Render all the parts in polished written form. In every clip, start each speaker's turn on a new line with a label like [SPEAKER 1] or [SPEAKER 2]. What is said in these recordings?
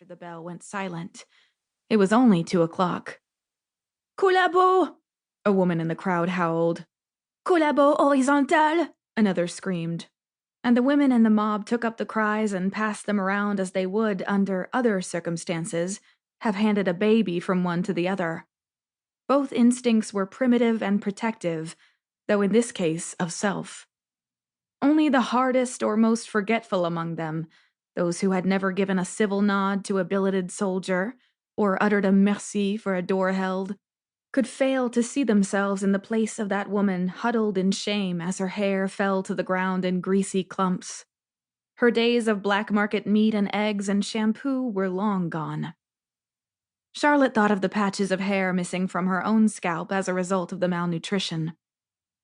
[SPEAKER 1] after the bell went silent. It was only 2:00. "Collabo!" a woman in the crowd howled. "Collabo horizontal!" another screamed. And the women in the mob took up the cries and passed them around as they would, under other circumstances, have handed a baby from one to the other. Both instincts were primitive and protective, though in this case of self. Only the hardest or most forgetful among them, those who had never given a civil nod to a billeted soldier, or uttered a merci for a door held, could fail to see themselves in the place of that woman huddled in shame as her hair fell to the ground in greasy clumps. Her days of black market meat and eggs and shampoo were long gone. Charlotte thought of the patches of hair missing from her own scalp as a result of the malnutrition.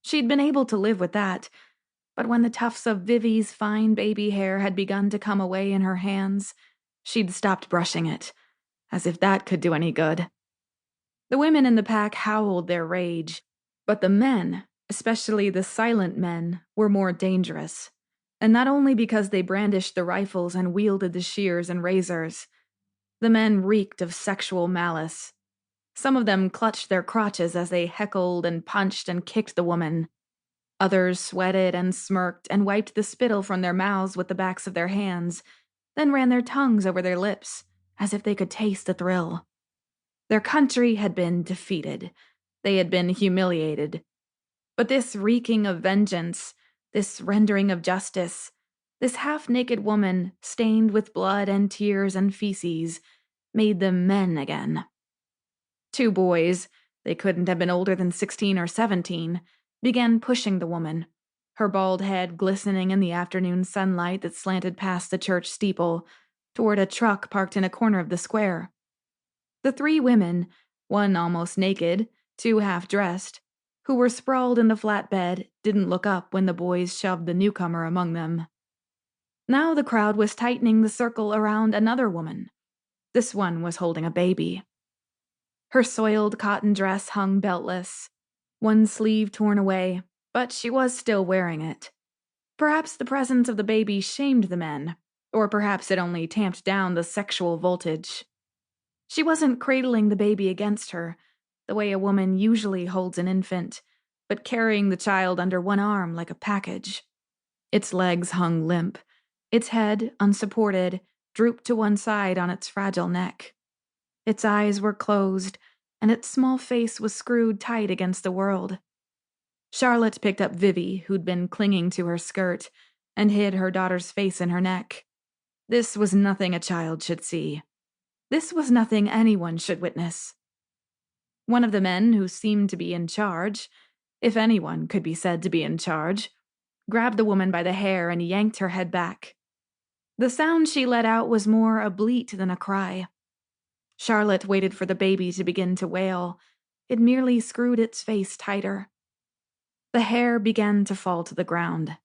[SPEAKER 1] She'd been able to live with that, but when the tufts of Vivi's fine baby hair had begun to come away in her hands, she'd stopped brushing it, as if that could do any good. The women in the pack howled their rage, but the men, especially the silent men, were more dangerous, and not only because they brandished the rifles and wielded the shears and razors. The men reeked of sexual malice. Some of them clutched their crotches as they heckled and punched and kicked the woman. Others sweated and smirked and wiped the spittle from their mouths with the backs of their hands, then ran their tongues over their lips, as if they could taste the thrill. Their country had been defeated. They had been humiliated. But this wreaking of vengeance, this rendering of justice, this half-naked woman, stained with blood and tears and feces, made them men again. Two boys, they couldn't have been older than 16 or 17, began pushing the woman, her bald head glistening in the afternoon sunlight that slanted past the church steeple, toward a truck parked in a corner of the square. The three women, one almost naked, two half-dressed, who were sprawled in the flatbed, didn't look up when the boys shoved the newcomer among them. Now the crowd was tightening the circle around another woman. This one was holding a baby. Her soiled cotton dress hung beltless, one sleeve torn away, but she was still wearing it. Perhaps the presence of the baby shamed the men, or perhaps it only tamped down the sexual voltage. She wasn't cradling the baby against her, the way a woman usually holds an infant, but carrying the child under one arm like a package. Its legs hung limp. Its head, unsupported, drooped to one side on its fragile neck. Its eyes were closed, and its small face was screwed tight against the world. Charlotte picked up Vivi, who'd been clinging to her skirt, and hid her daughter's face in her neck. This was nothing a child should see. This was nothing anyone should witness. One of the men who seemed to be in charge, if anyone could be said to be in charge, grabbed the woman by the hair and yanked her head back. The sound she let out was more a bleat than a cry. Charlotte waited for the baby to begin to wail. It merely screwed its face tighter. The hair began to fall to the ground.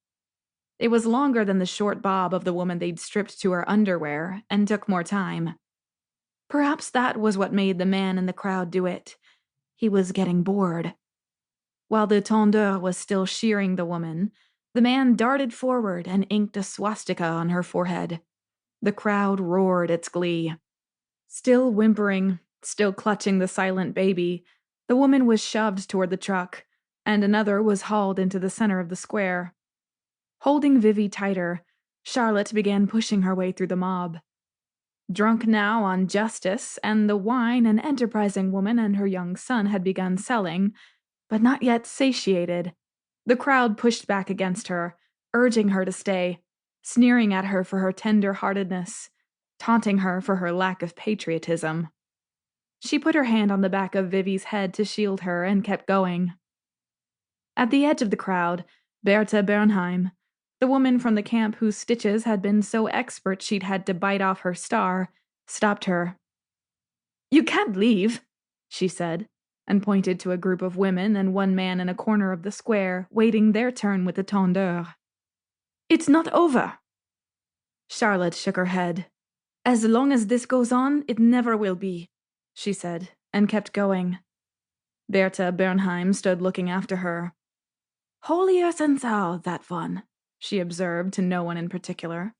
[SPEAKER 1] It was longer than the short bob of the woman they'd stripped to her underwear, and took more time. Perhaps that was what made the man in the crowd do it. He was getting bored. While the tondeur was still shearing the woman, the man darted forward and inked a swastika on her forehead. The crowd roared its glee. Still whimpering, still clutching the silent baby, the woman was shoved toward the truck, and another was hauled into the center of the square. Holding Vivi tighter, Charlotte began pushing her way through the mob. Drunk now on justice and the wine an enterprising woman and her young son had begun selling, but not yet satiated, the crowd pushed back against her, urging her to stay, sneering at her for her tender-heartedness, taunting her for her lack of patriotism. She put her hand on the back of Vivi's head to shield her and kept going. At the edge of the crowd, Bertha Bernheim, the woman from the camp whose stitches had been so expert she'd had to bite off her star, stopped her. "You can't leave," she said, and pointed to a group of women and one man in a corner of the square, waiting their turn with the tondeur. "It's not over." Charlotte shook her head. "As long as this goes on, it never will be," she said, and kept going. Bertha Bernheim stood looking after her. "Holier than thou, that one," she observed to no one in particular.